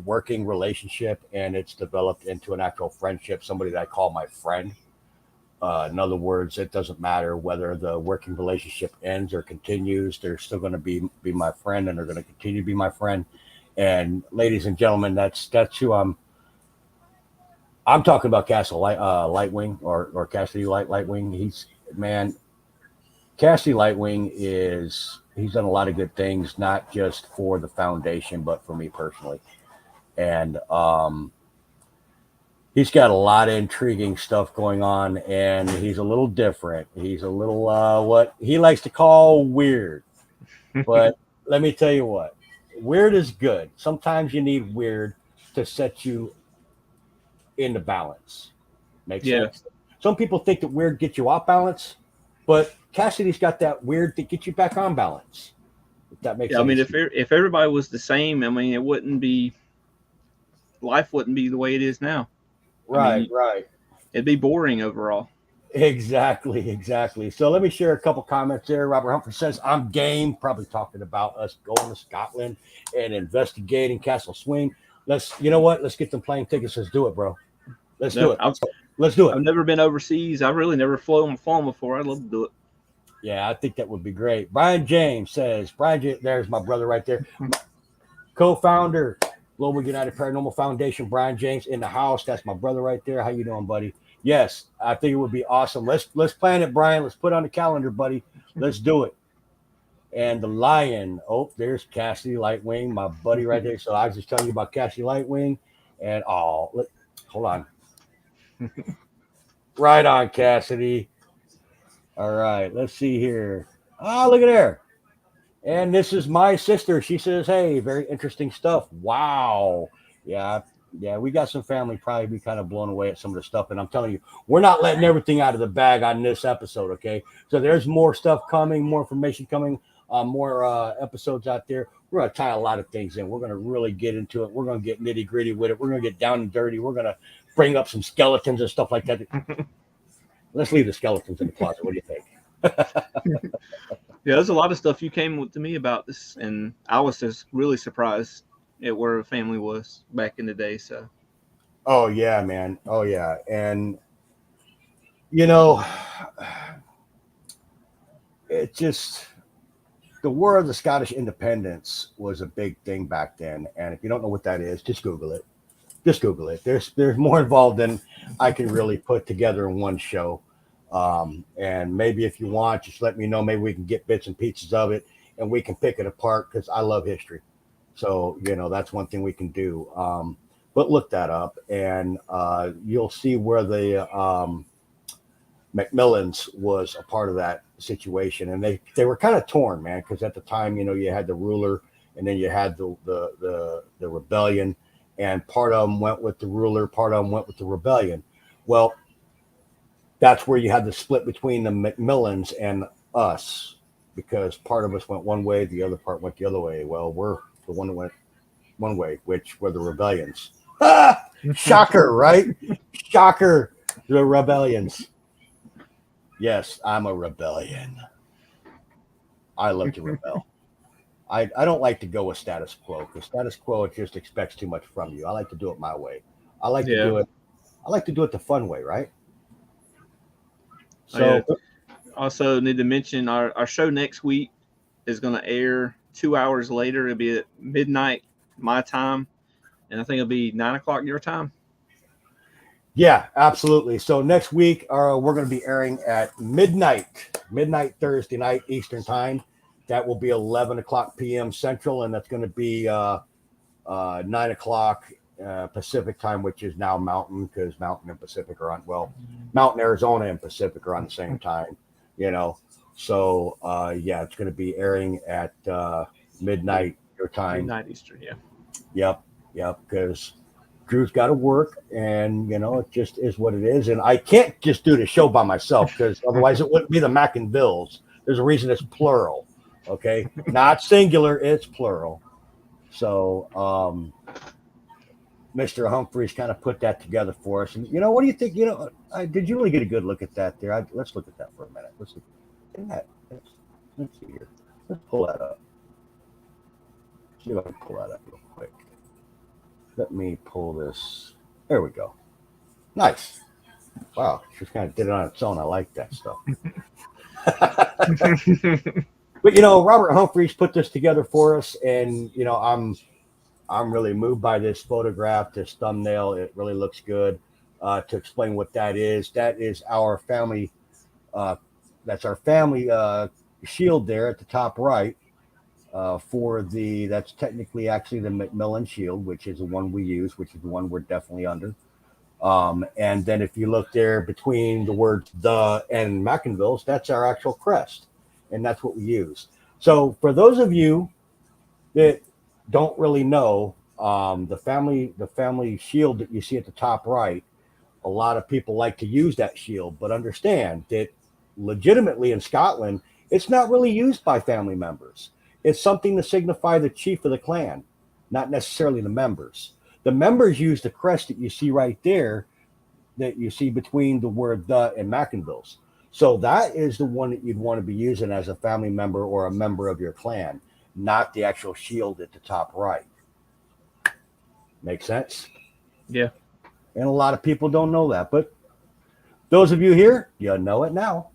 working relationship, and it's developed into an actual friendship, somebody that I call my friend. In other words, it doesn't matter whether the working relationship ends or continues. They're still going to be my friend, and they're going to continue to be my friend. And ladies and gentlemen, that's who I'm talking about. Castle Lightwing or Cassidy Lightwing. Cassidy Lightwing he's done a lot of good things, not just for the foundation, but for me personally. And he's got a lot of intriguing stuff going on, and he's a little different. He's a little what he likes to call weird. But let me tell you what, weird is good. Sometimes you need weird to set you into balance. Makes sense. Some people think that weird gets you off balance, but Cassidy's got that weird that gets you back on balance. If that makes sense. I mean, if everybody was the same, I mean, life wouldn't be the way it is now. Right, right. It'd be boring overall. Exactly. So let me share a couple comments there. Robert Humphrey says, I'm game, probably talking about us going to Scotland and investigating Castle Swing. You know what? Let's get them plane tickets. Let's do it, bro. Let's do it. Let's do it. I've never been overseas. I've really never flown before. I'd love to do it. Yeah, I think that would be great. Brian James says, there's my brother right there. Co-founder, Global United Paranormal Foundation, Brian James in the house. That's my brother right there. How you doing, buddy? Yes, I think it would be awesome. Let's plan it, Brian. Let's put it on the calendar, buddy. Let's do it. And the Lion. Oh, there's Cassidy Lightwing, my buddy right there. So I was just telling you about Cassidy Lightwing. And hold on. Right on, Cassidy. All right, let's see here. Oh, look at there. And this is my sister. She says, hey, very interesting stuff. Wow. Yeah, we got some family probably be kind of blown away at some of the stuff. And I'm telling you, we're not letting everything out of the bag on this episode, okay? So there's more stuff coming, more information coming, more episodes out there. We're going to tie a lot of things in. We're going to really get into it. We're going to get nitty gritty with it. We're going to get down and dirty. We're going to bring up some skeletons and stuff like that. Let's leave the skeletons in the closet. What do you think? Yeah, there's a lot of stuff you came to me about this, and I was just really surprised at where the family was back in the day. So, oh yeah, man. Oh yeah, and it just the War of the Scottish Independence was a big thing back then. And if you don't know what that is, just Google it. There's more involved than I can really put together in one show. And maybe if you want, just let me know. Maybe we can get bits and pieces of it and we can pick it apart because I love history. So, that's one thing we can do. But look that up and you'll see where the McMillans was a part of that situation. And they were kind of torn, man, because at the time, you had the ruler and then you had the rebellion, and part of them went with the ruler, part of them went with the rebellion. Well, that's where you had the split between the McMillans and us, because part of us went one way, the other part went the other way. Well, we're the one that went one way, which were the rebellions. Shocker, right? Shocker, the rebellions. Yes, I'm a rebellion. I love to rebel. I don't like to go with status quo because status quo it just expects too much from you. I like to do it my way. I like to Yeah. do it. I like to do it the fun way, right? Oh, yeah. So Also, need to mention our show next week is going to air 2 hours later. It'll be at midnight my time, and I think it'll be 9 o'clock your time. yeah, absolutely. So next week, we're going to be airing at midnight Thursday night Eastern time. That will be 11 o'clock p.m. Central, and that's going to be 9 o'clock Pacific time, which is now Mountain because Mountain and Pacific are on. Well, Mountain, Arizona, and Pacific are on the same time. So yeah, it's going to be airing at midnight your time. Midnight Eastern, yeah. Yep. Because Drew's got to work, and it just is what it is. And I can't just do the show by myself because otherwise it wouldn't be the McInvilles. There's a reason it's plural, okay? Not singular, it's plural. So Mr. Humphreys kind of put that together for us. And what do you think? Did you really get a good look at that there? Let's look at that for a minute. Let's look at that. Let's see here. Let's pull that up. See if I can pull that up real quick. Let me pull this. There we go. Nice. Wow, just kind of did it on its own. I like that stuff. But Robert Humphreys put this together for us, and I'm really moved by this photograph, this thumbnail. It really looks good. To explain what that is our family. That's our family shield there at the top right. That's technically actually the McMillan shield, which is the one we use, which is the one we're definitely under. And then if you look there between the words "the" and McInville's, that's our actual crest, and that's what we use. So for those of you that don't really know, the family shield that you see at the top right, a lot of people like to use that shield, but understand that legitimately in Scotland, it's not really used by family members. It's something to signify the chief of the clan, not necessarily the members. The members use the crest that you see right there, that you see between the word "the" and McInville's. So that is the one that you'd want to be using as a family member or a member of your clan, not the actual shield at the top right. Make sense? Yeah. And a lot of people don't know that, but those of you here, you know it now.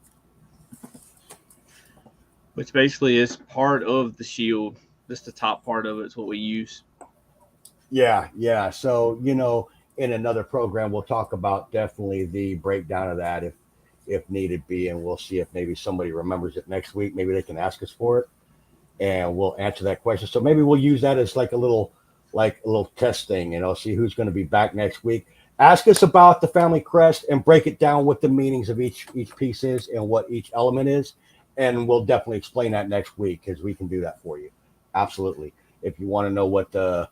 Which basically is part of the shield. Just the top part of it is what we use. Yeah. So, in another program, we'll talk about definitely the breakdown of that if needed be, and we'll see if maybe somebody remembers it next week. Maybe they can ask us for it, and we'll answer that question. So maybe we'll use that as like a little test thing, see who's going to be back next week. Ask us about the family crest and break it down what the meanings of each piece is and what each element is. And we'll definitely explain that next week because we can do that for you. Absolutely. If you want to know what the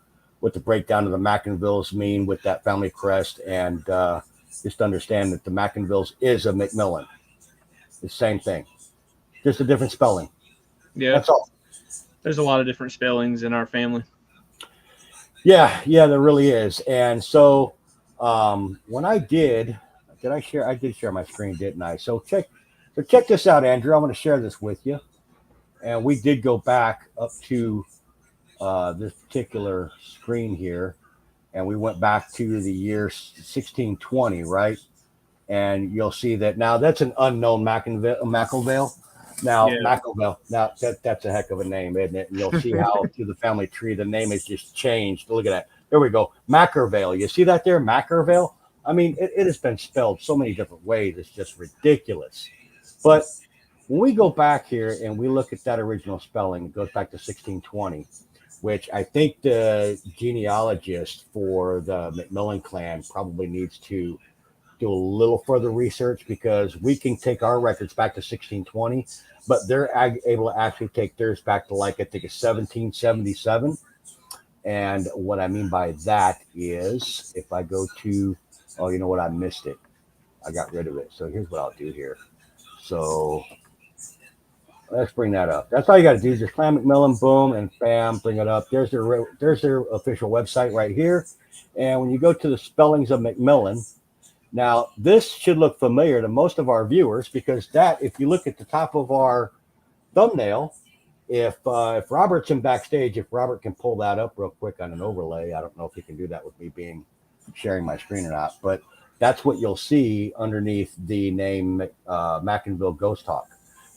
breakdown of the McInvilles mean with that family crest, and just understand that the McInvilles is a McMillan. It's the same thing, just a different spelling. Yeah. That's all. There's a lot of different spellings in our family. Yeah, there really is. And so when I did I share? I did share my screen, didn't I? So check this out, Andrew. I'm going to share this with you. And we did go back up to this particular screen here, and we went back to the year 1620, right? And you'll see that now that's an unknown McIlvale. Now, yeah. McIlvale, now that's a heck of a name, isn't it? And you'll see how through the family tree, the name has just changed. Look at that. There we go. McIrvale. You see that there? McIrvale? I mean, it has been spelled so many different ways. It's just ridiculous. But when we go back here and we look at that original spelling, it goes back to 1620, which I think the genealogist for the McMillan clan probably needs to do a little further research, because we can take our records back to 1620, but they're able to actually take theirs back to, like, I think it's 1777. And what I mean by that is if I go to, oh, you know what? I missed it. I got rid of it. So here's what I'll do here. So let's bring that up. That's all you got to do is just Clan McMillan, boom, and bam, bring it up. There's their official website right here. And when you go to the spellings of McMillan, Now, this should look familiar to most of our viewers because that, if you look at the top of our thumbnail, if Robert's in backstage, if Robert can pull that up real quick on an overlay, I don't know if he can do that with me sharing my screen or not, but that's what you'll see underneath the name McInville Ghost Talk,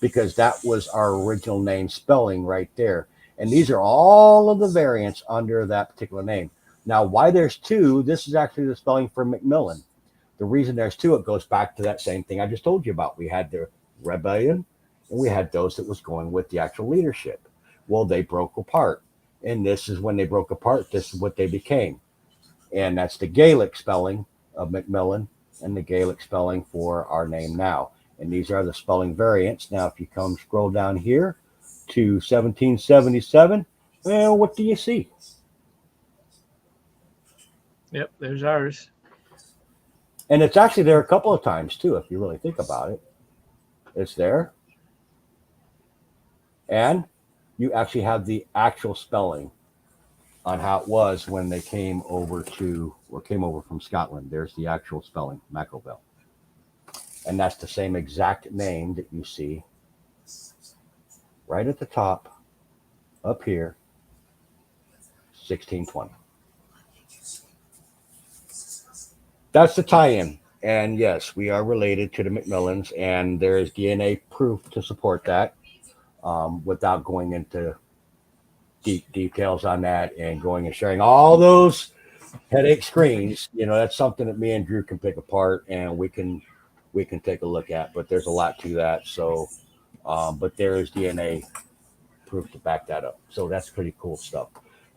because that was our original name spelling right there. And these are all of the variants under that particular name. Now, why there's two, this is actually the spelling for McMillan. The reason there's two, it goes back to that same thing I just told you about. We had the rebellion, and we had those that was going with the actual leadership. Well, they broke apart. And this is when they broke apart, this is what they became. And that's the Gaelic spelling of Macmillan and the Gaelic spelling for our name now. And these are the spelling variants. Now, if you come scroll down here to 1777, well, what do you see? Yep, there's ours. And it's actually there a couple of times, too, if you really think about it. It's there. And you actually have the actual spelling on how it was when they came over from Scotland. There's the actual spelling, McInville. And that's the same exact name that you see right at the top, up here, 1620. That's the tie-in. And yes, we are related to the McMillans, and there is DNA proof to support that, without going into deep details on that and going and sharing all those headache screens. That's something that me and Drew can pick apart, and we can take a look at. But there's a lot to that. So, but there is DNA proof to back that up. So that's pretty cool stuff.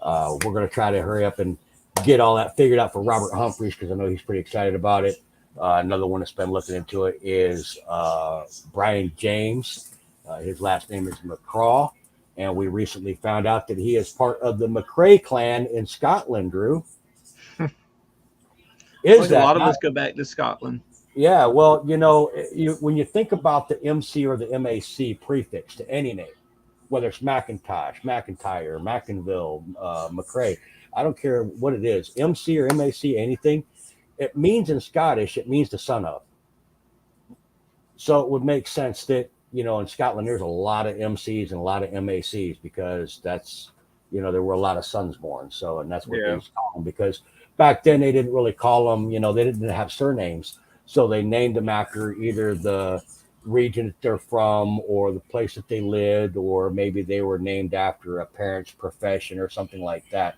We're going to try to hurry up and get all that figured out for Robert Humphreys, because I know he's pretty excited about it. Another one that's been looking into it is Brian James. His last name is McCraw, and we recently found out that he is part of the McRae clan in Scotland, Drew. A lot of us go back to Scotland. Yeah, well, when you think about the MC or the MAC prefix to any name, whether it's McIntosh, McIntyre, McInville, McRae, I don't care what it is, MC or MAC, anything, it means in Scottish, it means the son of. So it would make sense that, in Scotland, there's a lot of MCs and a lot of MACs, because that's, there were a lot of sons born. So, and that's what they call them, because back then they didn't really call them, they didn't have surnames. So they named them after either the region that they're from or the place that they lived, or maybe they were named after a parent's profession or something like that.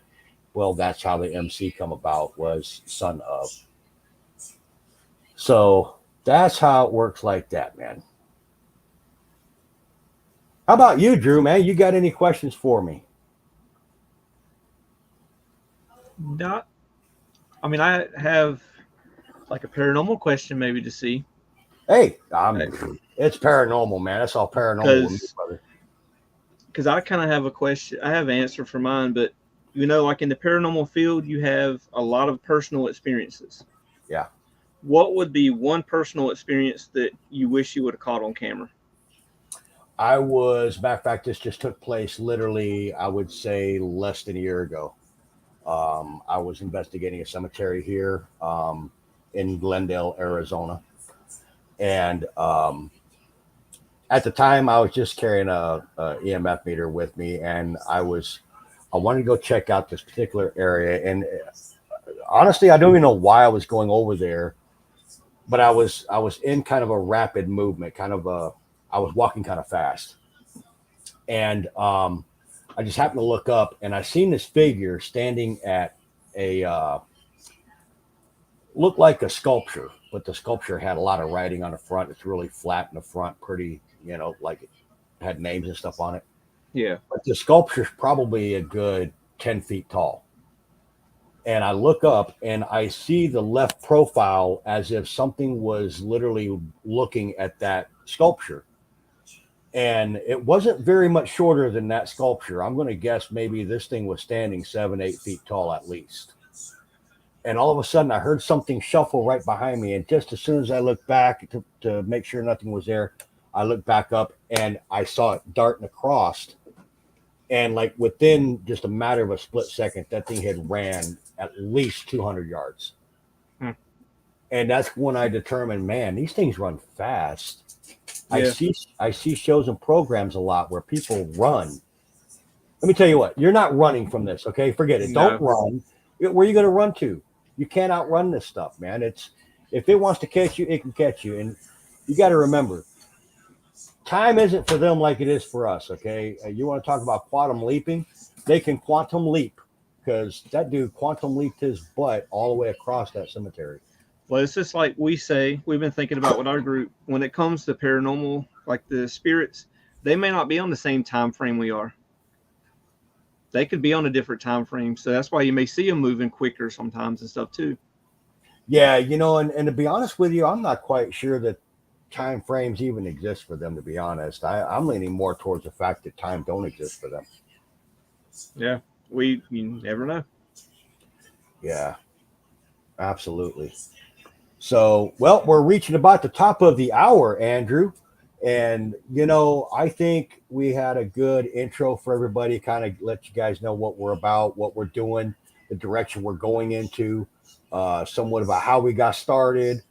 Well, that's how the MC come about, was son of. So that's how it works like that, man. How about you, Drew, man? You got any questions for me? I have like a paranormal question maybe to see. Hey, it's paranormal, man. That's all paranormal with me, brother. Because I kind of have a question. I have an answer for mine, but like in the paranormal field, you have a lot of personal experiences. Yeah. What would be one personal experience that you wish you would have caught on camera? Matter of fact, this just took place literally, I would say, less than a year ago. I was investigating a cemetery here in Glendale, Arizona. And at the time, I was just carrying a EMF meter with me, and I wanted to go check out this particular area. And honestly, I don't even know why I was going over there, but I was in kind of a rapid movement, I was walking kind of fast. And I just happened to look up, and I seen this figure standing at looked like a sculpture, but the sculpture had a lot of writing on the front. It's really flat in the front, pretty, like it had names and stuff on it. Yeah. But the sculpture's probably a good 10 feet tall. And I look up and I see the left profile as if something was literally looking at that sculpture. And it wasn't very much shorter than that sculpture. I'm going to guess maybe this thing was standing 7-8 feet tall at least. And all of a sudden I heard something shuffle right behind me. And just as soon as I looked back to make sure nothing was there, I looked back up and I saw it darting across. And like within just a matter of a split second, that thing had ran at least 200 yards. And that's when I determined, man, these things run fast. Yeah. I see shows and programs a lot where people run. Let me tell you what, you're not running from this, okay? Forget it. No. Don't run. Where are you going to run to? You can't outrun this stuff, man. It's if it wants to catch you, it can catch you. And you got to remember, time isn't for them like it is for us, okay? You want to talk about quantum leaping? They can quantum leap because that dude quantum leaped his butt all the way across that cemetery. Well, it's just like we say, we've been thinking about with our group, when it comes to paranormal, like the spirits, they may not be on the same time frame we are. They could be on a different time frame. So that's why you may see them moving quicker sometimes and stuff too. Yeah, and to be honest with you, I'm not quite sure that time frames even exist for them, to be honest. I'm leaning more towards the fact that time don't exist for them. Yeah, you never know. Yeah, absolutely. So, well, we're reaching about the top of the hour, Andrew. And, I think we had a good intro for everybody, kind of let you guys know what we're about, what we're doing, the direction we're going into, somewhat about how we got started,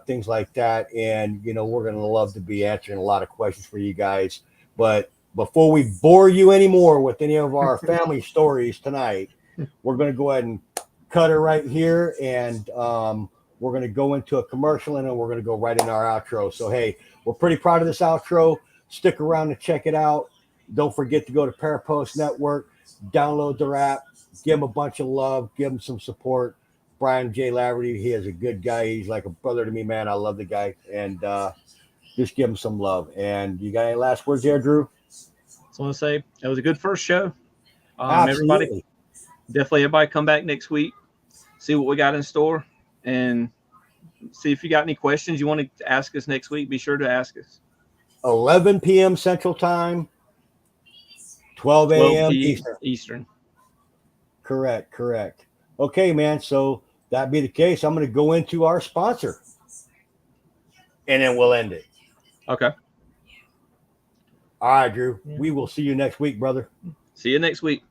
things like that. And, we're going to love to be answering a lot of questions for you guys. But before we bore you anymore with any of our family stories tonight, we're going to go ahead and cut it right here. And we're going to go into a commercial and then we're going to go right into our outro. So, hey, we're pretty proud of this outro. Stick around to check it out. Don't forget to go to Parapost Network, download their app, give them a bunch of love, give them some support. Brian J. Laverty, he is a good guy. He's like a brother to me, man. I love the guy. And just give him some love. And you got any last words there, Drew? So I want to say it was a good first show. Absolutely. Everybody come back next week, see what we got in store, and see if you got any questions you want to ask us next week. Be sure to ask us. 11 p.m. Central Time, 12 a.m. Eastern. Correct. Okay, man. So that be the case. I'm going to go into our sponsor, and then we'll end it. Okay. All right, Drew. We will see you next week, brother. See you next week.